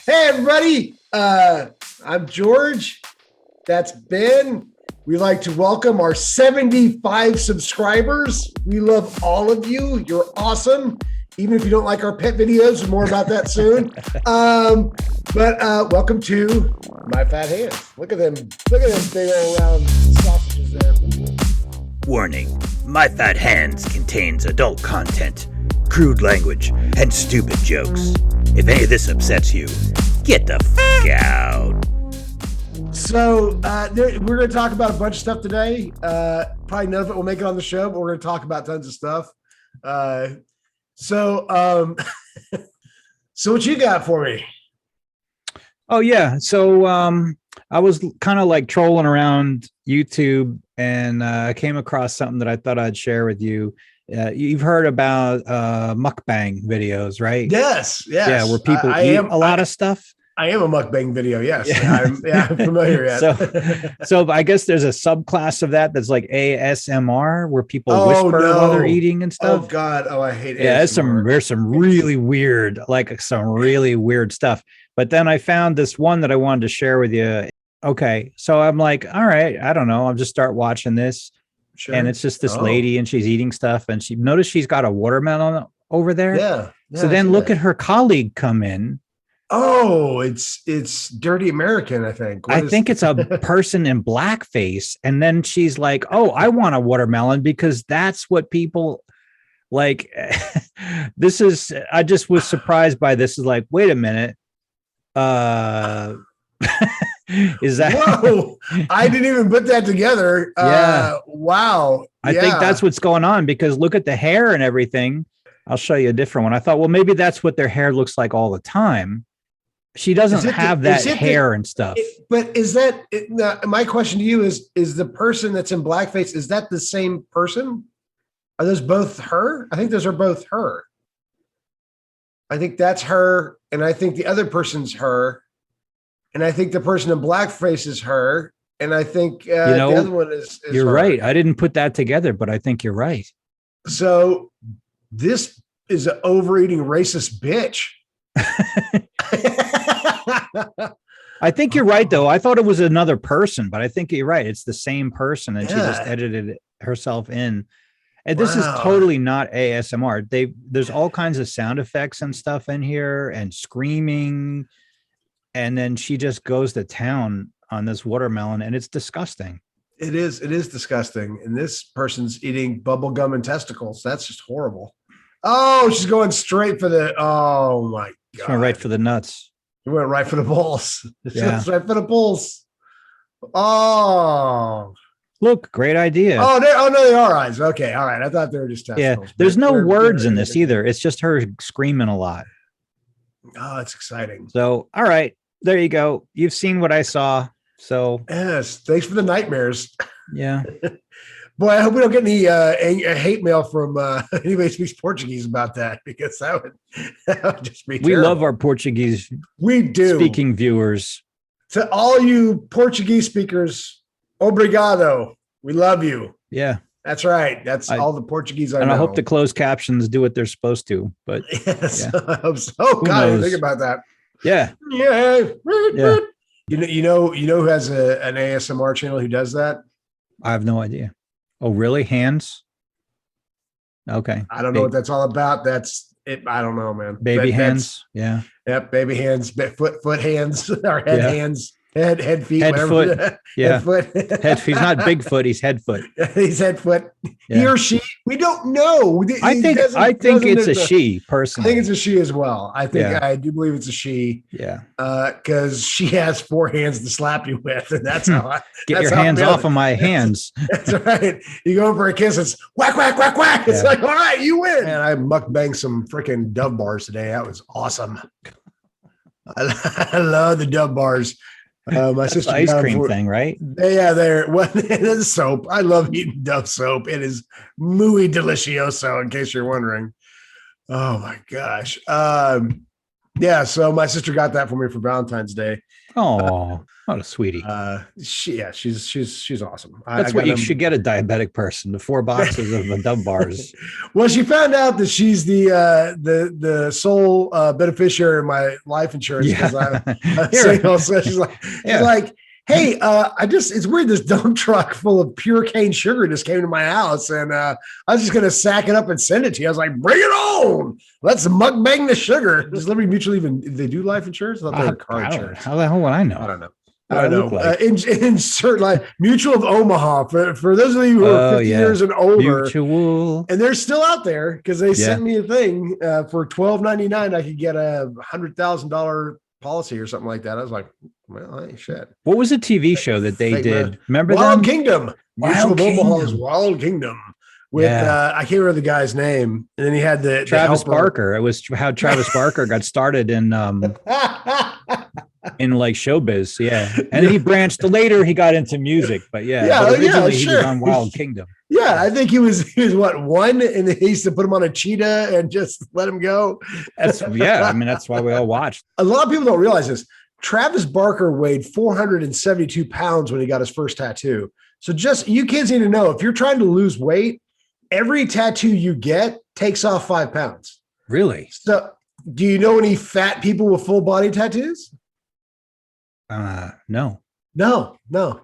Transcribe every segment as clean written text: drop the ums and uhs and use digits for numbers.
Hey, everybody. I'm George. That's Ben. We'd like to welcome our 75 subscribers. We love all of you. You're awesome. Even if you don't like our pet videos, more about that soon. But welcome to My Fat Hands. Look at them. Look at them big old round sausages there. Warning, My Fat Hands contains adult content, crude language, and stupid jokes. If any of this upsets you, get the f*** out. So we're going to talk about a bunch of stuff today. Probably none of it will make it on the show, but we're going to talk about tons of stuff. So what you got for me? Oh, yeah. So I was kind of like trolling around YouTube and I came across something that I thought I'd share with you. You've heard about mukbang videos, right? Yes. Yeah, where people eat a lot of stuff. I am a mukbang video. Yes. Yeah. I'm familiar. So I guess there's a subclass of that that's like ASMR, where people whisper while they're eating and stuff. Oh God. Oh, I hate yeah, ASMR. there's some really weird, stuff. But then I found this one that I wanted to share with you. Okay. So I'm like, all right, I don't know. I'll just start watching this. Sure. And it's just this lady and she's eating stuff and she's got a watermelon over there. Yeah. So then look at her colleague come in. Oh, it's Dirty American, I think. I think it's a person in blackface. And then she's like, oh, I want a watermelon because that's what people like. I just was surprised by this. Is like, wait a minute. Is that whoa? I didn't even put that together. Yeah. Wow. I think that's what's going on because look at the hair and everything. I'll show you a different one. I thought, well, maybe that's what their hair looks like all the time. She doesn't have that hair and stuff. But is that my question to you is the person that's in blackface, is that the same person? Are those both her? I think those are both her. I think that's her. And I think the other person's her. And I think the person in blackface is her. And I think the other one is you're her. Right. I didn't put that together, but I think you're right. So this is an overeating racist bitch. I think you're right, though. I thought it was another person, but I think you're right. It's the same person, and she just edited it herself in. And this is totally not ASMR. There's all kinds of sound effects and stuff in here and screaming. And then she just goes to town on this watermelon, and it's disgusting. It is disgusting. And this person's eating bubble gum and testicles. That's just horrible. Oh, she's going straight for oh my God. She went right for the nuts. She went right for the balls. Yeah. Right for the balls. Oh. Look, great idea. Oh, no, they are eyes. Okay. All right. I thought they were just testicles. Yeah. There's no words in this either. It's just her screaming a lot. Oh, it's exciting. So, all right. There you go. You've seen what I saw. So yes, thanks for the nightmares. Yeah. Boy, I hope we don't get any hate mail from anybody who speaks Portuguese about that, because that would just be terrible. We love our Portuguese speaking viewers. To all you Portuguese speakers, obrigado. We love you. Yeah. That's right. That's all the Portuguese I know. And I hope the closed captions do what they're supposed to. But yes, yeah. I hope so. Oh, God, I didn't think about that. Yeah. Yeah. You know who has an ASMR channel who does that? I have no idea. Oh, really? Hands? Okay. I don't know what that's all about. That's it. I don't know, man. Baby hands. Yeah. Yep. Baby hands, foot hands, or head hands. Head, feet, head, whatever. Foot. Yeah. Head, foot. He's not Bigfoot. He's head foot. He's head foot. Yeah. He or she. We don't know. I think it's a she. Personally, I think it's a she as well. I think I do believe it's a she. Yeah. Because she has 4 hands to slap you with, and that's how. Get your hands off of my hands. That's right. You go for a kiss. It's whack, whack, whack, whack. It's like, all right, you win. And I mukbanged some freaking Dove bars today. That was awesome. I love the Dove bars. My sister ice cream thing, right? Yeah, it's soap. I love eating Dove soap. It is muy delicioso, in case you're wondering. Oh my gosh. Yeah, so my sister got that for me for Valentine's Day. Oh, what a sweetie. She's awesome. That's what you should get a diabetic person, the 4 boxes of the Dove bars. Well, she found out that she's the sole beneficiary of my life insurance because I'm single. So she's like, hey, it's weird. This dump truck full of pure cane sugar just came to my house, and I was just gonna sack it up and send it to you. I was like, bring it on. Let's mukbang the sugar. Does Liberty Mutual they do life insurance? I thought they were car insurance. How the hell would I know? I don't know. I don't know. Like? Insert like Mutual of Omaha for those of you who are 50 years and older. Mutual, and they're still out there because they sent me a thing for $12.99. I could get a $100,000 policy or something like that. I was like, well, hey, shit. What was a TV show that they did? Man. Remember Wild them? Kingdom. Wild Kingdom. Omaha's Wild Kingdom. With I can't remember the guy's name, and then he had the Travis Barker. It was how Travis Barker got started in like showbiz, and then he branched later. He got into music, but he was on Wild Kingdom. Yeah, I think he was what, 1, and they used to put him on a cheetah and just let him go. That's why we all watched. A lot of people don't realize this. Travis Barker weighed 472 pounds when he got his first tattoo. So just you kids need to know, if you're trying to lose weight, every tattoo you get takes off 5 pounds. Really? So do you know any fat people with full body tattoos? No,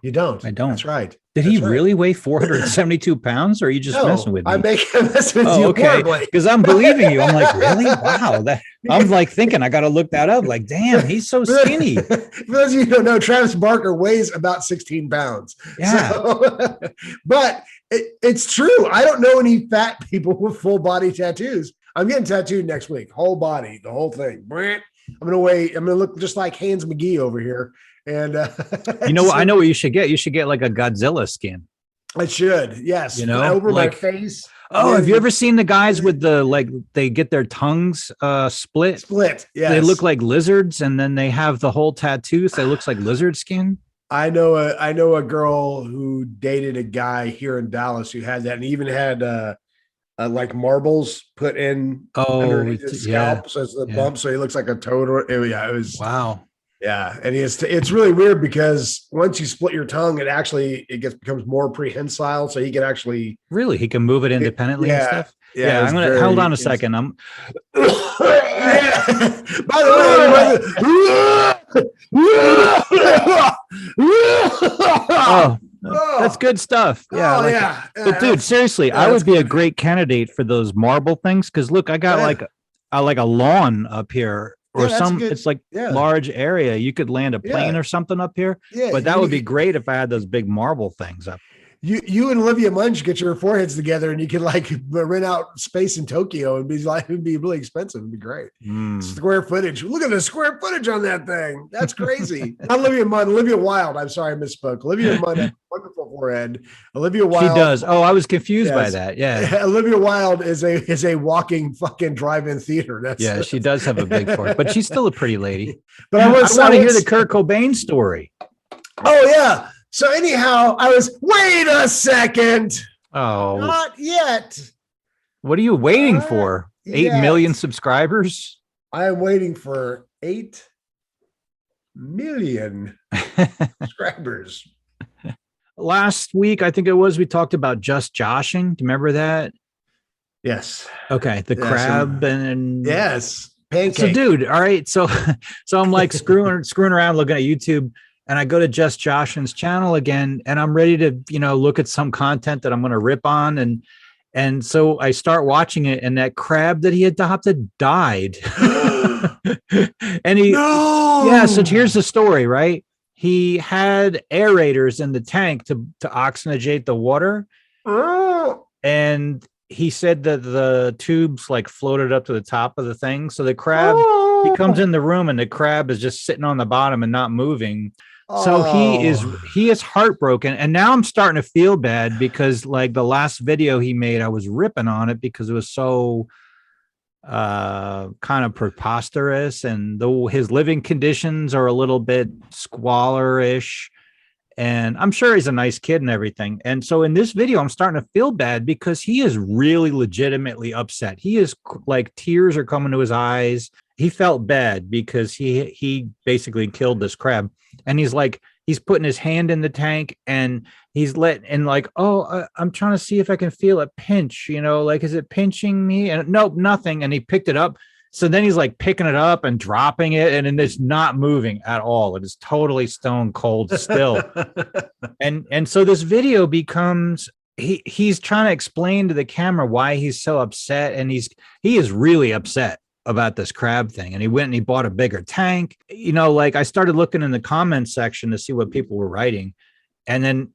you don't. I don't. That's right. Did he really weigh 472 pounds, or are you just messing with me? I'm messing with you. Okay. Because I'm believing you. I'm like, really? Wow. I'm like thinking I got to look that up. Like, damn, he's so skinny. For those of you who don't know, Travis Barker weighs about 16 pounds. Yeah. So, but it's true. I don't know any fat people with full body tattoos. I'm getting tattooed next week. Whole body, the whole thing. I'm going to look just like Hans McGee over here. And you know what? I know what you should get. You should get like a Godzilla skin. I should. Yes. You know, over my face. Oh, have you ever seen the guys with they get their tongues split? Split. Yeah. They look like lizards, and then they have the whole tattoo. So it looks like lizard skin. I know a girl who dated a guy here in Dallas who had that, and even had like marbles put in underneath his scalp, so it's the bump, so he looks like a toad. It was wow. Yeah, and it's really weird because once you split your tongue, it becomes more prehensile, so he can move it independently and stuff. Yeah, I'm gonna hold on a second. I'm. By the way, that's good stuff. Yeah, but dude, seriously, I would be a great candidate for those marble things because look, I got like a lawn up here. Or it's like large area. You could land a plane or something up here. Yeah, but that would be great if I had those big marble things up. You and Olivia Munn get your foreheads together, and you could like rent out space in Tokyo, and it'd be really expensive. It'd be great. Square footage. Look at the square footage on that thing. That's crazy. Not Olivia Munn. Olivia Wilde. I'm sorry, I misspoke. Olivia Munn has a wonderful forehead. Olivia Wilde. She does. Oh, I was confused by that. Yeah. Olivia Wilde is a walking fucking drive-in theater. She does have a big forehead, but she's still a pretty lady. But I want to hear the Kurt Cobain story. Oh yeah. So anyhow, wait a second. Oh, not yet. What are you waiting for? 8 million subscribers? I am waiting for 8 million subscribers. Last week, I think it was, we talked about just joshing. Do you remember that? Yes. Okay. The crab and yes. Pancake. So dude, all right. So I'm like screwing around looking at YouTube. And I go to Just Josh's channel again, and I'm ready to, look at some content that I'm going to rip on. And so I start watching it, and that crab that he adopted died. And so here's the story, right? He had aerators in the tank to oxygenate the water. And he said that the tubes like floated up to the top of the thing. So the crab, he comes in the room, and the crab is just sitting on the bottom and not moving. So he is heartbroken, and now I'm starting to feel bad because like the last video he made, I was ripping on it because it was so kind of preposterous, and though his living conditions are a little bit squalor-ish, and I'm sure he's a nice kid and everything. And so in this video, I'm starting to feel bad because he is really legitimately upset. He is like tears are coming to his eyes. he felt bad because he basically killed this crab, and he's putting his hand in the tank and he's I'm trying to see if I can feel it pinch, like, is it pinching me? And nope, nothing. And he picked it up. So then he's like picking it up and dropping it, and it's not moving at all. It is totally stone cold still. and so this video becomes, he's trying to explain to the camera why he's so upset, and he is really upset about this crab thing. And he went and he bought a bigger tank. Like, I started looking in the comments section to see what people were writing, and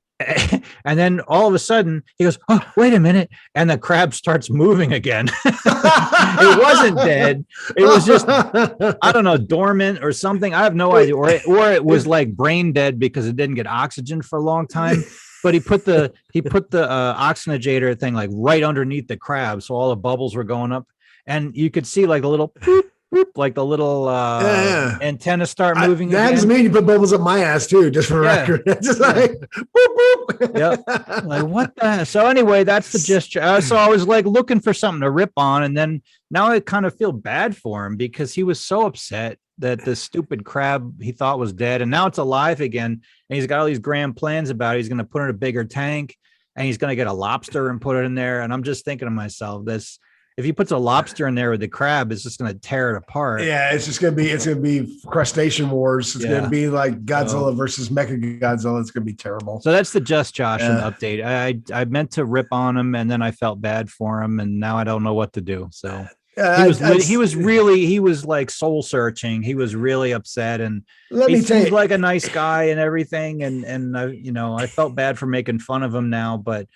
then all of a sudden he goes, "Oh, wait a minute," and the crab starts moving again. It wasn't dead. It was just, I don't know, dormant or something. I have no idea. Or it was like brain dead because it didn't get oxygen for a long time. But he put the oxygenator thing like right underneath the crab, so all the bubbles were going up, and you could see like a little boop, boop, like the little antenna start moving. That doesn't mean you put bubbles up my ass too, just for record. Just like boop boop. Yep. Like, what the? So anyway, that's the gesture. So I was like looking for something to rip on, and then now I kind of feel bad for him because he was so upset that the stupid crab he thought was dead, and now it's alive again, and he's got all these grand plans about it. He's going to put it in a bigger tank, and he's going to get a lobster and put it in there. And I'm just thinking to myself, if he puts a lobster in there with the crab, it's just going to tear it apart. Yeah, it's going to be crustacean wars. It's going to be like Godzilla versus Mecha Godzilla. It's going to be terrible. So that's the Just Josh update. I meant to rip on him, and then I felt bad for him, and now I don't know what to do. So he was like soul searching. He was really upset, and he seemed like a nice guy and everything. And I felt bad for making fun of him now, but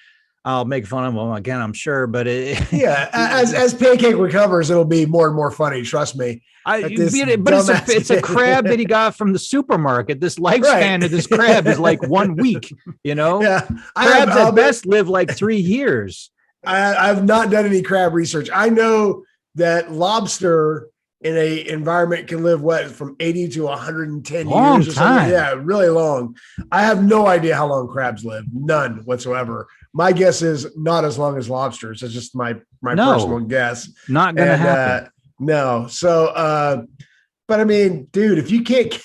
I'll make fun of him again, I'm sure. But as Pancake recovers, it'll be more and more funny. Trust me. It's a crab that he got from the supermarket. This lifespan of this crab is like 1 week. Yeah, crabs at best live like 3 years. I've not done any crab research. I know that lobster in a environment can live from 80 to 110 long years or time. something. Yeah, really long. I have no idea how long crabs live. None whatsoever. My guess is not as long as lobsters. It's just my personal guess. Not gonna happen. No. So but I mean, dude, if you can't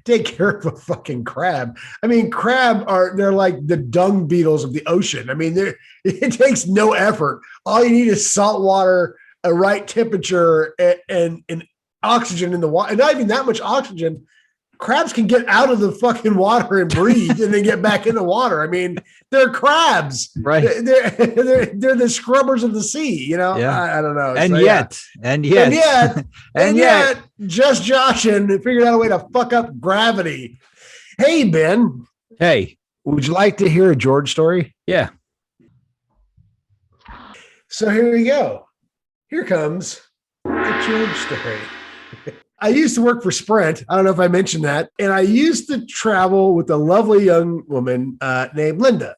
take care of a fucking crab, I mean, they're like the dung beetles of the ocean. I mean, it takes no effort. All you need is salt water, a right temperature, and oxygen in the water, and not even that much oxygen. Crabs can get out of the fucking water and breathe and then get back in the water. I mean, they're crabs, right? They're the scrubbers of the sea, Yeah. I don't know. And yet, Just Josh and figured out a way to fuck up gravity. Hey, Ben. Hey, would you like to hear a George story? Yeah. So here we go. Here comes the George story. I used to work for Sprint. I don't know if I mentioned that. And I used to travel with a lovely young woman named Linda.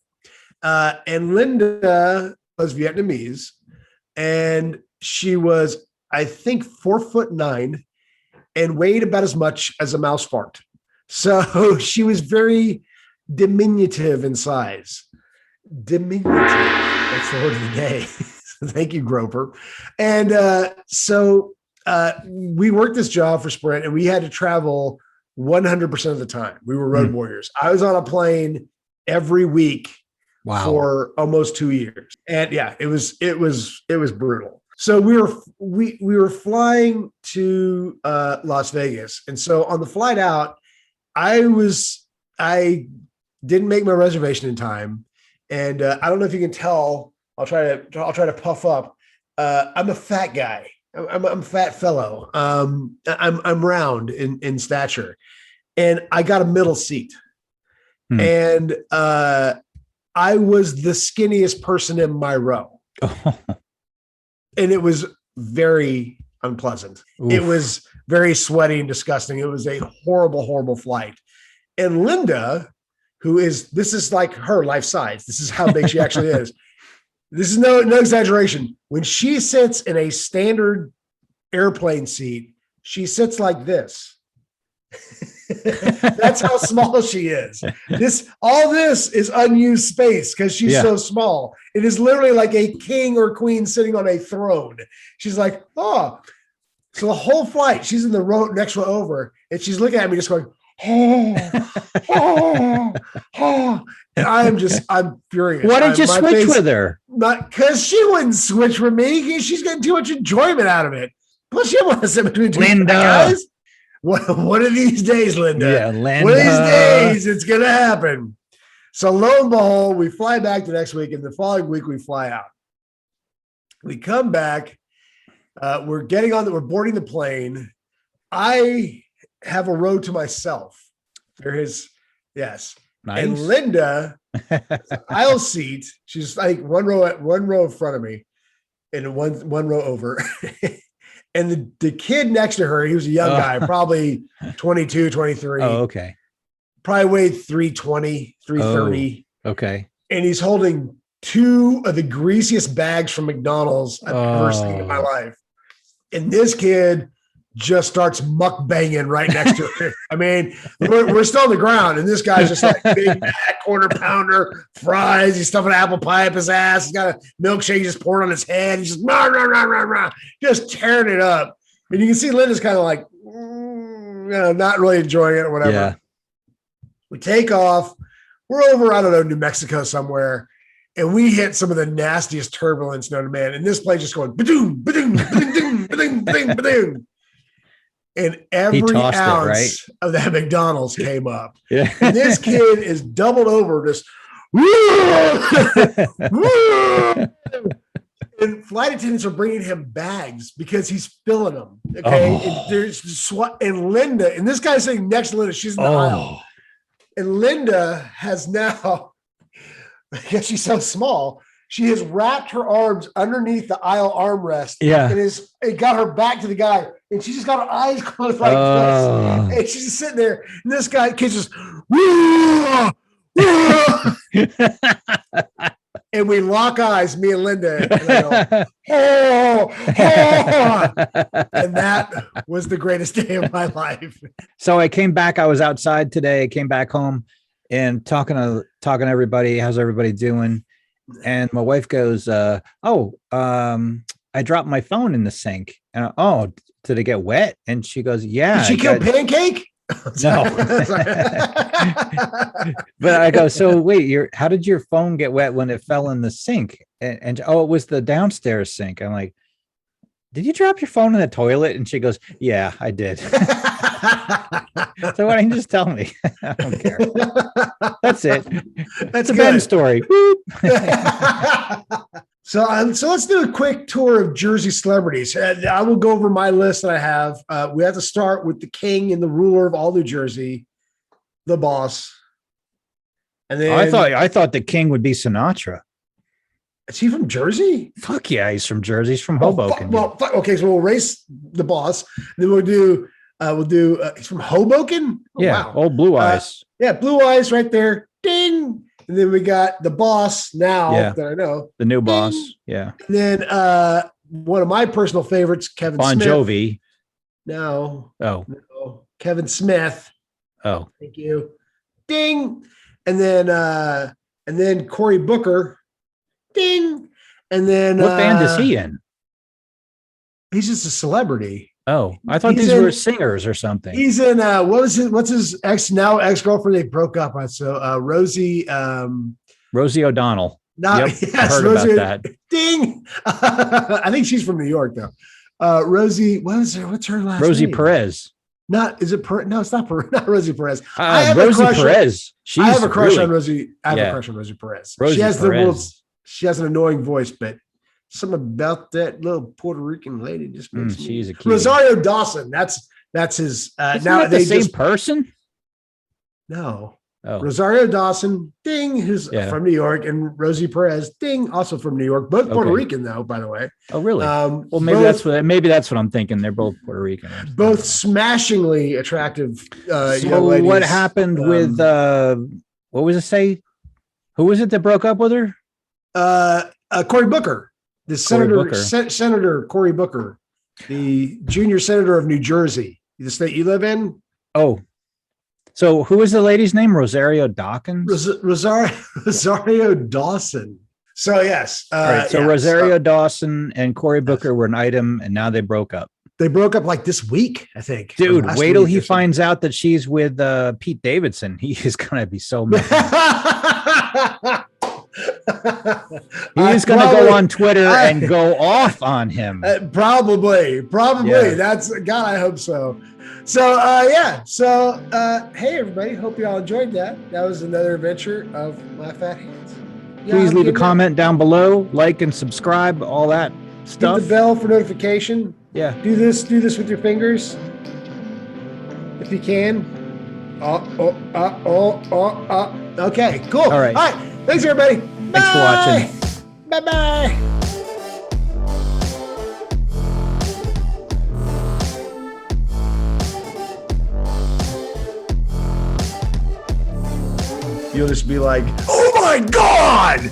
And Linda was Vietnamese. And she was, I think, 4'9" and weighed about as much as a mouse fart. So she was very diminutive in size. Diminutive. That's the word of the day. Thank you, Groper. And so we worked this job for Sprint, and we had to travel 100% of the time. We were road warriors. I was on a plane every week for almost 2 years. And yeah, it was brutal. So we were flying to Las Vegas. And so on the flight out, I didn't make my reservation in time. And I don't know if you can tell, I'll try to puff up. I'm a fat guy. I'm a fat fellow. I'm round in stature, and I got a middle seat. And I was the skinniest person in my row. And it was very unpleasant. Oof. It was very sweaty and disgusting. It was a horrible, horrible flight. And Linda, this is like her life size. This is how big she actually is. This is no exaggeration. When she sits in a standard airplane seat, she sits like this. That's how small she is. All this is unused space because she's so small. It is literally like a king or queen sitting on a throne. She's like, oh. So the whole flight, she's in the row next row over, and she's looking at me, just going, oh, oh, oh. And I'm furious. Why didn't you switch with her? Because she wouldn't switch with me. She's getting too much enjoyment out of it. Plus, she wants to sit between two Linda. guys. One of these days, Linda. Yeah, Linda. One of these days, it's going to happen. So lo and behold, we fly back the next week, and the following week we fly out. We come back. We're boarding the plane. I have a row to myself. Yes. Nice. And Linda, aisle seat. She's like one row in front of me, and one row over. And the kid next to her, he was a young guy, probably 22, 23. Oh, okay. Probably weighed 320, 330. Oh, okay. And he's holding two of the greasiest bags from McDonald's I've ever seen in my life. And this kid just starts mukbanging right next to her. I mean, we're still on the ground, and this guy's just like big quarter pounder, fries. He's stuffing an apple pie up his ass. He's got a milkshake just poured on his head. He's just rah, rah, rah, rah, rah, just tearing it up. And you can see Linda's kind of like, not really enjoying it or whatever. Yeah. We take off. We're over, I don't know, New Mexico somewhere. And we hit some of the nastiest turbulence known to man. And this plane just going, ba-doom, ba-doom, ba-doom, ba-doom, ba-doom, ba-doom. And every ounce of that McDonald's came up. Yeah. And this kid is doubled over, just and flight attendants are bringing him bags because he's filling them. Okay. And there's and Linda, and this guy's sitting next to Linda, she's in the aisle. And Linda has now, because she's so small, she has wrapped her arms underneath the aisle armrest. Yeah. And it got her back to the guy. And she just got her eyes closed like this. And she's just sitting there. And this kid's just, and we lock eyes, me and Linda. And I go, and that was the greatest day of my life. So I came back. I was outside today. I came back home and talking to everybody. How's everybody doing? And my wife goes, I dropped my phone in the sink. And did it get wet? And she goes, yeah. Did she kill Pancake? No. But I go, so wait, how did your phone get wet when it fell in the sink? And it was the downstairs sink. I'm like, did you drop your phone in the toilet? And she goes, yeah, I did. So why don't you just tell me? I don't care. That's it. That's a Ben story. So let's do a quick tour of Jersey celebrities. I will go over my list that I have. We have to start with the king and the ruler of all New Jersey, the boss. And then I thought the king would be Sinatra. Is he from Jersey? Fuck yeah, he's from Jersey. He's from Hoboken. Okay, so we'll race the boss. Then we'll do he's from Hoboken? Oh, yeah, wow. Old Blue Eyes. Blue Eyes right there. Ding. And then we got the boss now that I know. The new boss. Yeah. And then one of my personal favorites, Kevin Bon Smith. Jovi. No. Oh. No. Kevin Smith. Oh. Thank you. Ding. And then Cory Booker. Ding. And then what band is he in? He's just a celebrity. Oh, I thought these were singers or something. He's in what's his ex-girlfriend? They broke up. So Rosie O'Donnell. Yes, I heard Rosie, about that. Ding. I think she's from New York though. Rosie, what's her last Rosie name? Perez. No, it's not Rosie Perez. Rosie Perez. I have a crush on Rosie. I have a crush on Rosie Perez. She has an annoying voice, but something about that little Puerto Rican lady just makes me. She's a cute. Rosario Dawson. That's his. Isn't now that the same person. No. Oh. Rosario Dawson, ding, who's from New York, and Rosie Perez, ding, also from New York. Both Puerto Rican, though, by the way. Oh, really? Well, maybe that's what I'm thinking. They're both Puerto Rican. Both smashingly attractive. So what happened with what was it? Say, who was it that broke up with her? Cory Booker, the Senator Cory Booker, the junior senator of New Jersey, the state you live in. Oh. So who was the lady's name? Rosario Dawkins? Rosario Dawson. So yes. All right. So Rosario Dawson and Cory Booker were an item, and now they broke up. They broke up like this week, I think. Dude, wait till he finds out that she's with Pete Davidson. He is gonna be so mad. He's gonna go on Twitter and go off on him. Probably. Yeah. That's God. I hope so. So hey everybody, hope you all enjoyed that. That was another adventure of My Fat Hands. Please leave a comment down below, like and subscribe, all that stuff. Hit the bell for notification. Yeah. Do this with your fingers. If you can. Okay, cool. All right. Thanks everybody. Thanks for watching. Bye-bye. You'll just be like, oh my God!